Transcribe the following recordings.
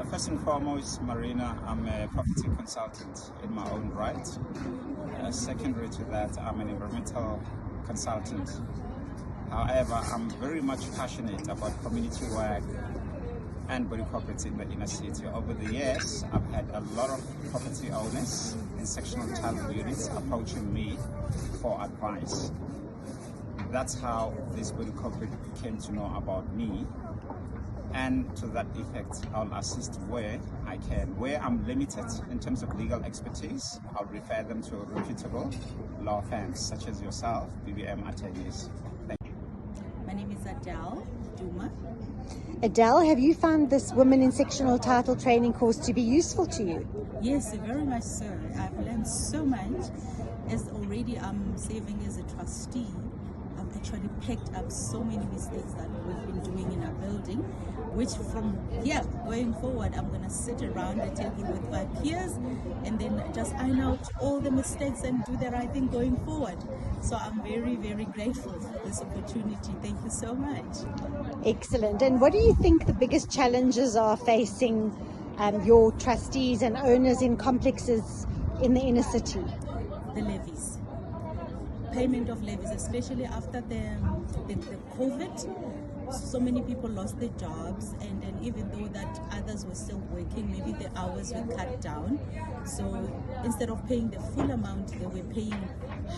First and foremost, Marina, I'm a property consultant in my own right. Secondary to that, I'm an environmental consultant. However, I'm very much passionate about community work and body corporates in the inner city. Over the years, I've had a lot of property owners in sectional title units approaching me for advice. That's how this body corporate came to know about me. And to that effect, I'll assist where I can. Where I'm limited in terms of legal expertise, I'll refer them to reputable law firms such as yourself, BBM attorneys. Thank you. My name is Adele Duma. Adele, have you found this Women in Sectional Title training course to be useful to you? Yes, very much so. I've learned so much. As already I'm serving as a trustee, I've actually picked up so many mistakes that we've been doing in our building, which from here going forward, I'm going to sit around the table with my peers and then just iron out all the mistakes and do the right thing going forward. So I'm very, very grateful for this opportunity. Thank you so much. Excellent. And what do you think the biggest challenges are facing your trustees and owners in complexes in the inner city? The levies. Payment of levies, especially after the COVID. So many people lost their jobs, and then even though that others were still working, maybe the hours were cut down. So instead of paying the full amount, they were paying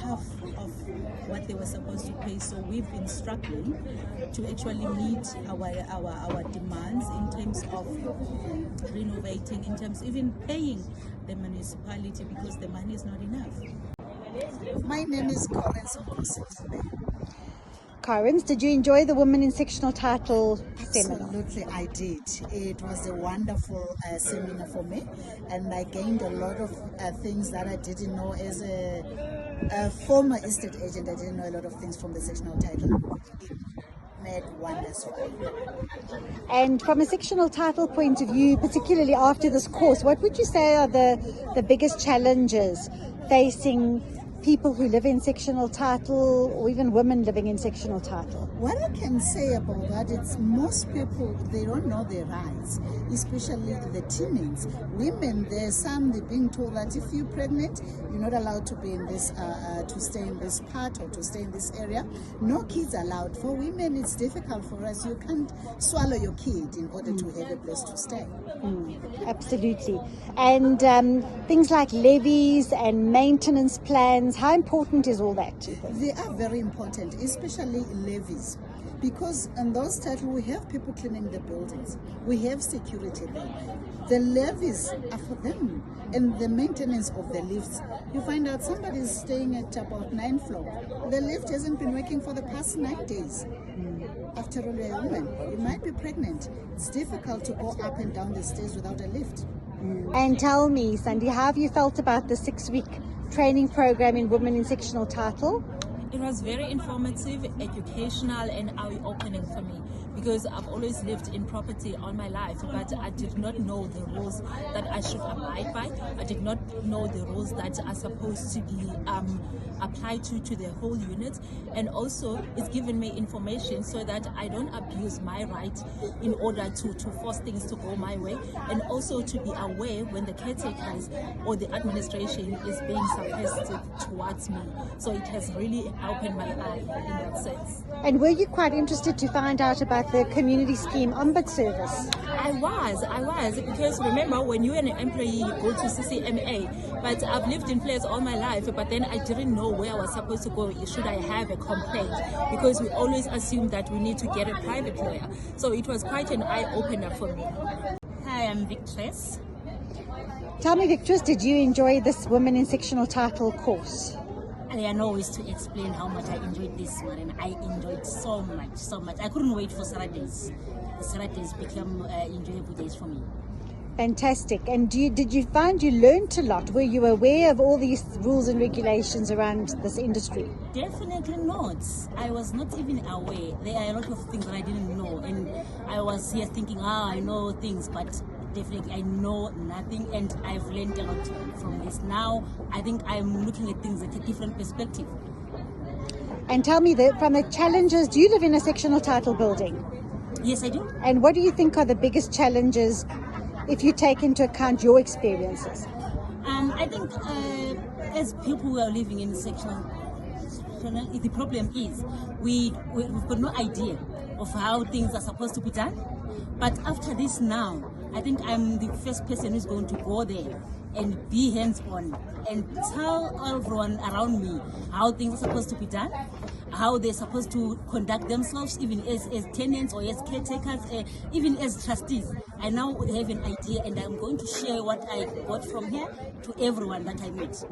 half of what they were supposed to pay. So we've been struggling to actually meet our demands in terms of renovating, in terms even paying the municipality, because the money is not enough. My name is Karen. Karens, did you enjoy the Women in Sectional Title seminar? Absolutely, I did. It was a wonderful seminar for me, and I gained a lot of things that I didn't know. As a former estate agent, I didn't know a lot of things from the sectional title. It made wonders for me. And from a sectional title point of view, particularly after this course, what would you say are the biggest challenges facing people who live in sectional title, or even women living in sectional title? What I can say about that is most people, they don't know their rights, especially the teenagers. Women, there's some, they're being told that if you're pregnant, you're not allowed to be in this, to stay in this part or to stay in this area. No kids allowed. For women, it's difficult for us. You can't swallow your kid in order to have a place to stay. Absolutely. And things like levies and maintenance plans, how important is all that to them? They are very important, especially levies, because in those titles we have people cleaning the buildings, we have security there. The levies are for them, and the maintenance of the lifts. You find out somebody is staying at about 9th floor. The lift hasn't been working for the past 9 days. After all, you're a woman, you might be pregnant. It's difficult to go up and down the stairs without a lift. And tell me, Sandy, how have you felt about the 6-week training program in Women in Sectional Title? It was very informative, educational, and eye-opening for me, because I've always lived in property all my life, but I did not know the rules that I should abide by. I did not know the rules that are supposed to be applied to the whole unit, and also it's given me information so that I don't abuse my right in order to force things to go my way, and also to be aware when the caretakers or the administration is being suppressive towards me. So it has really opened my eye in that sense. And were you quite interested to find out about the community scheme ombud service? I was, because remember, when you're an employee, you go to CCMA, but I've lived in place all my life, but then I didn't know where I was supposed to go. Should I have a complaint? Because we always assume that we need to get a private lawyer. So it was quite an eye-opener for me. Hi, I'm Victress. Tell me, Victress, did you enjoy this Women in Sectional Title course? I know is to explain how much I enjoyed this one, and I enjoyed so much. I couldn't wait for Saturdays. Saturdays become enjoyable days for me. Fantastic. And did you find you learned a lot? Were you aware of all these rules and regulations around this industry? Definitely not. I was not even aware. There are a lot of things that I didn't know, and I was here thinking, I know things, but definitely I know nothing, and I've learned a lot from this. Now I think I'm looking at things at a different perspective. And tell me, from the challenges, do you live in a sectional title building? Yes, I do. And what do you think are the biggest challenges if you take into account your experiences? I think as people who are living in sectional, the problem is we've got no idea of how things are supposed to be done. But after this now, I think I'm the first person who's going to go there and be hands-on and tell everyone around me how things are supposed to be done, how they're supposed to conduct themselves, even as tenants or as caretakers, even as trustees. I now have an idea, and I'm going to share what I got from here to everyone that I meet.